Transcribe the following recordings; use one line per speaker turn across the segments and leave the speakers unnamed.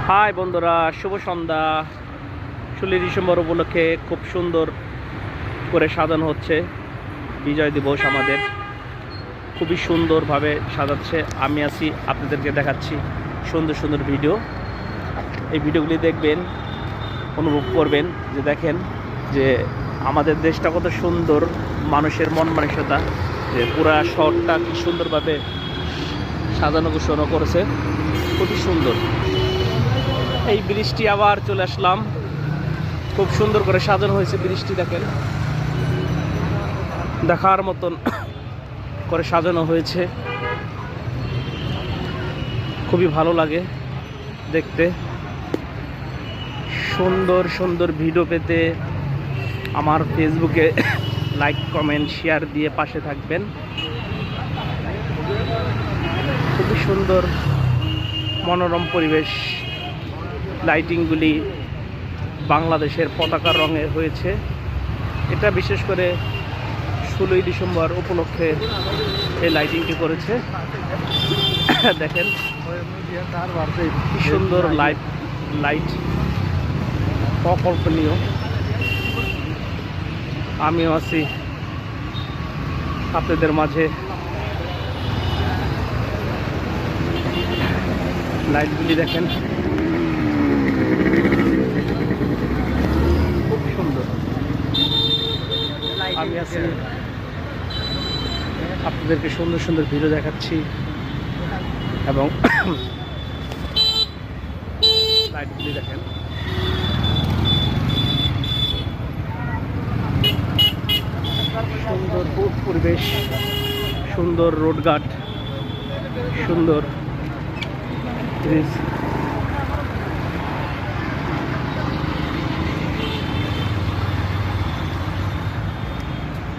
High বন্ধুরা, শুভ সন্ধ্যা। 16 December উপলক্ষে খুব সুন্দর করে সাজানো হচ্ছে বিজয় দিবস। আমাদের খুবই সুন্দরভাবে সাজাচ্ছে। আমি আছি, আপনাদেরকে দেখাচ্ছি সুন্দর সুন্দর ভিডিও। এই ভিডিওগুলি দেখবেন, অনুভব করবেন যে দেখেন যে আমাদের দেশটা কত সুন্দর, মানুষের মন মানসিকতা, যে পুরা শহরটা কি সুন্দরভাবে সাজানো গোছানো করেছে, খুবই সুন্দর। এই ব্রিজটি আবার চলে আসলাম, খুব সুন্দর করে সাজানো হয়েছে ব্রিজটি। দেখেন, দেখার মতন করে সাজানো হয়েছে, খুবই ভালো লাগে দেখতে। সুন্দর সুন্দর ভিডিও পেতে আমার ফেসবুকে লাইক, কমেন্ট, শেয়ার দিয়ে পাশে থাকবেন। খুবই সুন্দর মনোরম পরিবেশ। লাইটিংগুলি বাংলাদেশের পতাকার রঙে হয়েছে। এটা বিশেষ করে 16 ডিসেম্বর উপলক্ষে এই লাইটিংটি করেছে। দেখেন কি সুন্দর লাইট, অকল্পনীয়। আমিও আছি আপনাদের মাঝে। লাইটগুলি দেখেন, খুব সুন্দর। আমি আছি, আপনাদেরকে সুন্দর সুন্দর ভিডিও দেখাচ্ছি এবং লাইটগুলি দেখেন, সুন্দর পরিবেশ, সুন্দর রোডঘাট, সুন্দর ব্রিজ।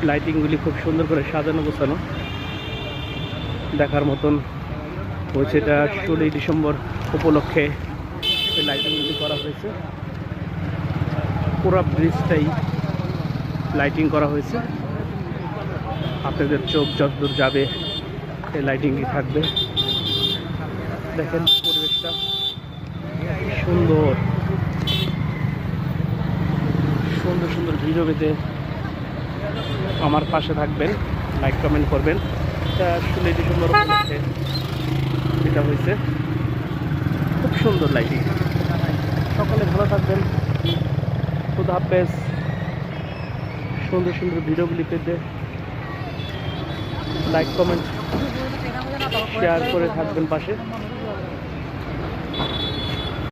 লাইটিংগুলি খুব সুন্দর করে সাজানো গোছানো, দেখার মতন হয়েছে। এটা 16 ডিসেম্বর উপলক্ষে এই লাইটিংগুলি করা হয়েছে। পুরো ব্রিজটাই লাইটিং করা হয়েছে। আপনাদের চোখ যতদূর যাবে এই লাইটিংটি থাকবে। দেখেন পরিবেশটা সুন্দর। সুন্দর সুন্দর ভিডিও পেতে আমার পাশে থাকবেন, লাইক, কমেন্ট করবেন। এটা 16 ডিসেম্বর উপলক্ষে এটা হয়েছে, খুব সুন্দর লাইটিং। সকালে ভালো থাকবেন, খুদা হাফেজ। সুন্দর সুন্দর ভিডিওগুলি পেতে লাইক, কমেন্ট, শেয়ার করে থাকবেন পাশে।